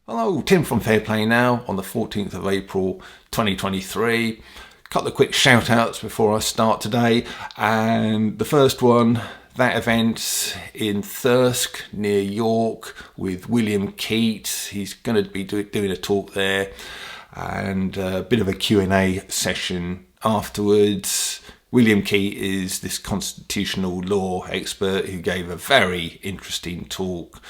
Hello, Tim from Fair Play Now on the 14th of April 2023. Couple of quick shout outs before I start today. And the first one, that event in Thirsk near York with William Keat. He's going to be doing a talk there and a bit of a Q&A session afterwards. William Keat is this constitutional law expert who gave a very interesting talk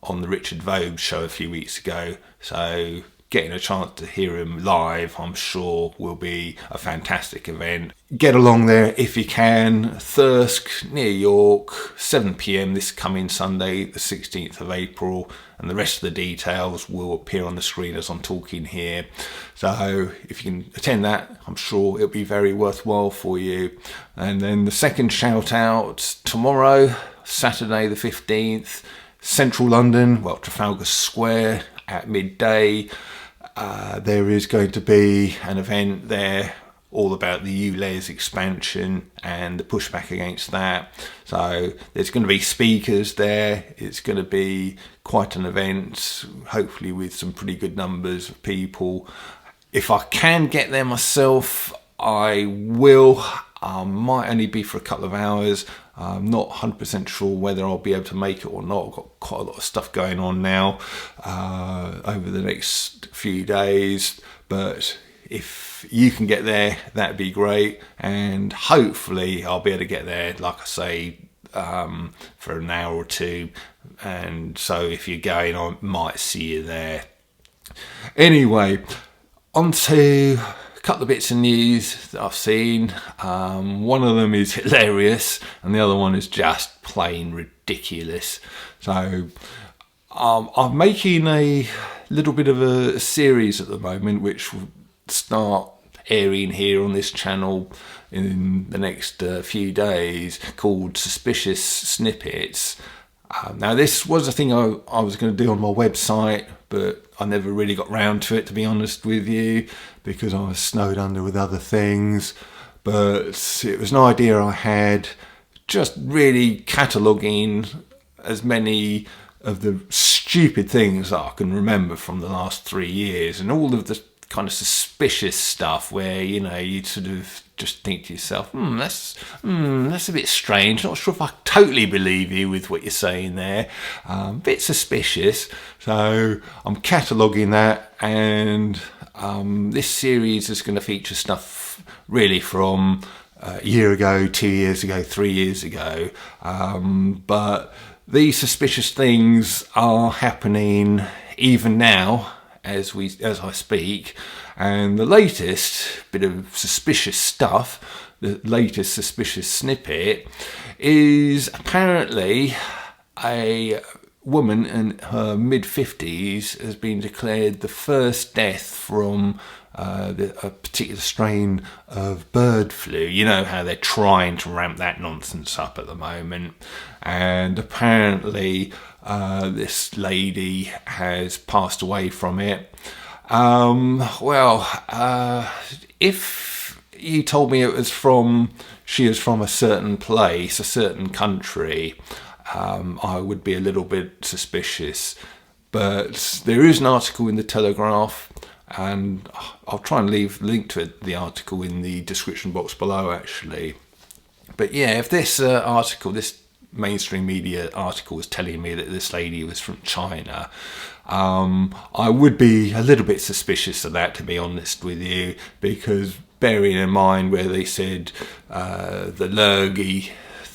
on the Richard Vogue show a few weeks ago, so getting a chance to hear him live I'm sure will be a fantastic event. Get along there if you can. Thirsk near York, 7pm this coming Sunday the 16th of April, and the rest of the details will appear on the screen as I'm talking here. So if you can attend that, I'm sure it'll be very worthwhile for you. And then the second shout out, tomorrow, Saturday the 15th, Central London, Trafalgar Square at midday. There is going to be an event there all about the ULEZ expansion and the pushback against that. So there's going to be speakers there. It's going to be quite an event, hopefully with some pretty good numbers of people. If I can get there myself, I will. Might only be for a couple of hours. I'm not 100% sure whether I'll be able to make it or not. I've got quite a lot of stuff going on now over the next few days. But if you can get there, that'd be great. And hopefully I'll be able to get there, like I say, for an hour or two. And so if you're going, I might see you there. Anyway, on to couple of bits of news that I've seen. One of them is hilarious and the other one is just plain ridiculous. So I'm making a little bit of a series at the moment which will start airing here on this channel in the next few days, called Suspicious Snippets. Now this was a thing I was going to do on my website, but I never really got round to it, to be honest with you, because I was snowed under with other things. But it was an idea I had, just really cataloguing as many of the stupid things that I can remember from the last 3 years, and all of the kind of suspicious stuff where, you know, you sort of just think to yourself, that's a bit strange. Not sure if I totally believe you with what you're saying there. A bit suspicious. So I'm cataloguing that, and this series is going to feature stuff really from a year ago, 2 years ago, 3 years ago. But these suspicious things are happening even now as I speak. And the latest bit of suspicious stuff, the latest suspicious snippet, is apparently a woman in her mid-50s has been declared the first death from a particular strain of bird flu. You know how they're trying to ramp that nonsense up at the moment. And apparently this lady has passed away from it. If you told me she was from a certain place, a certain country, I would be a little bit suspicious. But there is an article in the Telegraph, and I'll try and leave a link to it, the article in the description box below actually. But yeah, if this this mainstream media article was telling me that this lady was from China, I would be a little bit suspicious of that, to be honest with you, because bearing in mind where they said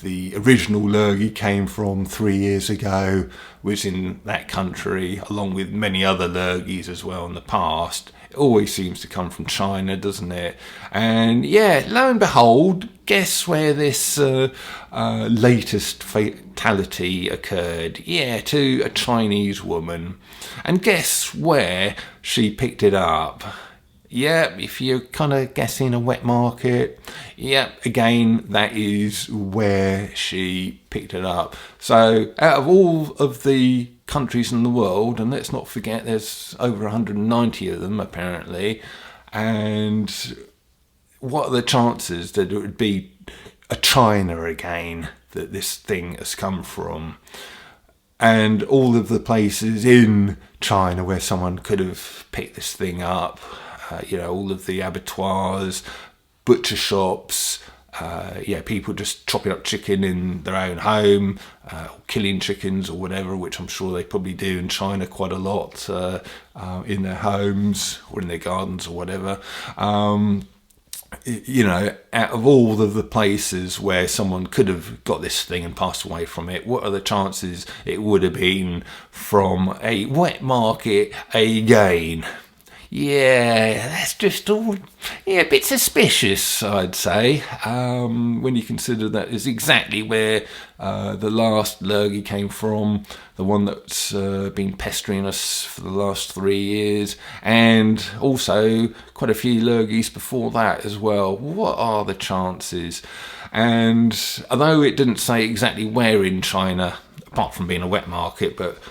the original lurgy came from 3 years ago, was in that country, along with many other lurgies as well in the past. It always seems to come from China, doesn't it? And yeah, lo and behold, guess where this latest fatality occurred? Yeah, to a Chinese woman. And guess where she picked it up? Yeah, if you're kind of guessing a wet market, yeah, again, that is where she picked it up. So out of all of the countries in the world, and let's not forget there's over 190 of them apparently, and what are the chances that it would be a China again that this thing has come from? And all of the places in China where someone could have picked this thing up. All of the abattoirs, butcher shops, people just chopping up chicken in their own home, killing chickens or whatever, which I'm sure they probably do in China quite a lot, in their homes or in their gardens or whatever. Out of all of the places where someone could have got this thing and passed away from it, what are the chances it would have been from a wet market again? Yeah, that's just all, a bit suspicious, I'd say, when you consider that is exactly where the last lurgy came from, the one that's been pestering us for the last 3 years, and also quite a few lurgies before that as well. What are the chances? And although it didn't say exactly where in China, apart from being a wet market, but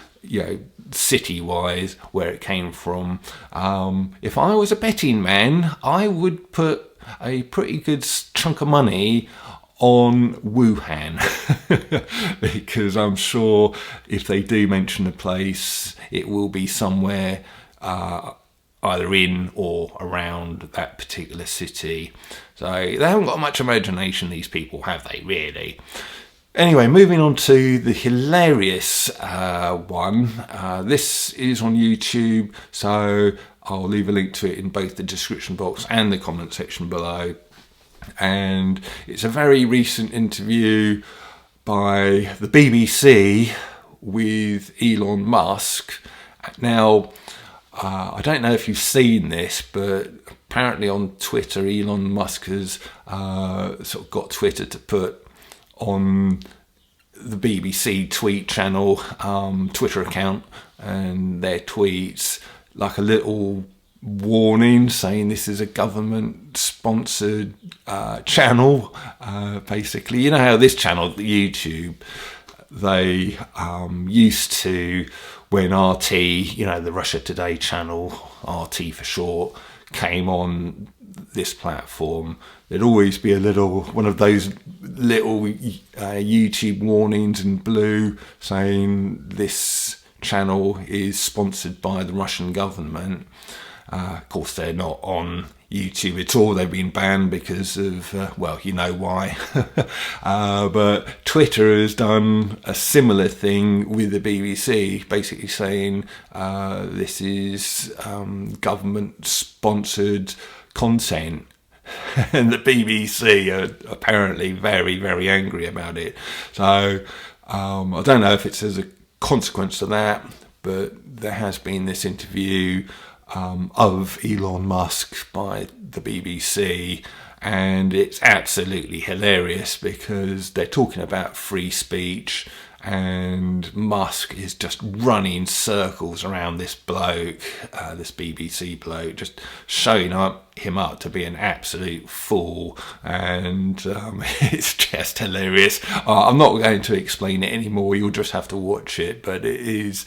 city-wise, where it came from. If I was a betting man, I would put a pretty good chunk of money on Wuhan because I'm sure if they do mention a place, it will be somewhere either in or around that particular city. So they haven't got much imagination, these people, have they, really? Anyway, moving on to the hilarious one. This is on YouTube, so I'll leave a link to it in both the description box and the comment section below. And it's a very recent interview by the BBC with Elon Musk. Now, I don't know if you've seen this, but apparently on Twitter, Elon Musk has sort of got Twitter to put on the BBC tweet channel, Twitter account, and their tweets like a little warning saying this is a government sponsored channel, basically. You know how this channel, YouTube, they used to, when RT, the Russia Today channel, RT for short, came on this platform, there'd always be one of those little YouTube warnings in blue saying this channel is sponsored by the Russian government. Of course, they're not on YouTube at all. They've been banned because of, you know why. But Twitter has done a similar thing with the BBC, basically saying this is government-sponsored content. And the BBC are apparently very, very angry about it. So I don't know if it's as a consequence of that, but there has been this interview of Elon Musk by the BBC, and it's absolutely hilarious because they're talking about free speech, and Musk is just running circles around this bloke, this BBC bloke, just showing him up to be an absolute fool, and it's just hilarious. I'm not going to explain it anymore. You'll just have to watch it, but it is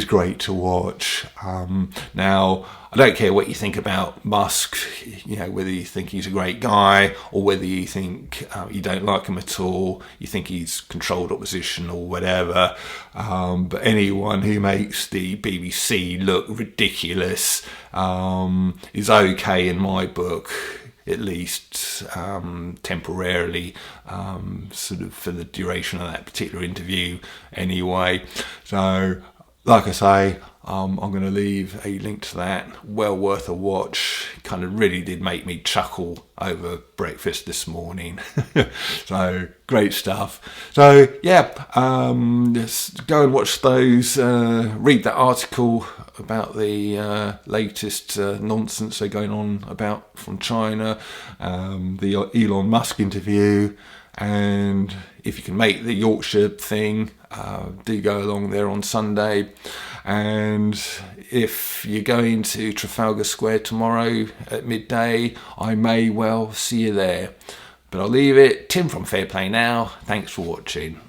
great to watch. Now, I don't care what you think about Musk, whether you think he's a great guy or whether you think you don't like him at all, you think he's controlled opposition or whatever. But anyone who makes the BBC look ridiculous is okay in my book, at least temporarily, sort of for the duration of that particular interview anyway. So, like I say, I'm going to leave a link to that. Well worth a watch. Kind of really did make me chuckle over breakfast this morning. So, great stuff. So, just go and watch those. Read that article about the latest nonsense they're going on about from China. The Elon Musk interview. And if you can make the Yorkshire thing, do go along there on Sunday. And if you're going to Trafalgar Square tomorrow at midday, I may well see you there. But I'll leave it. Tim from Fair Play Now. Thanks for watching.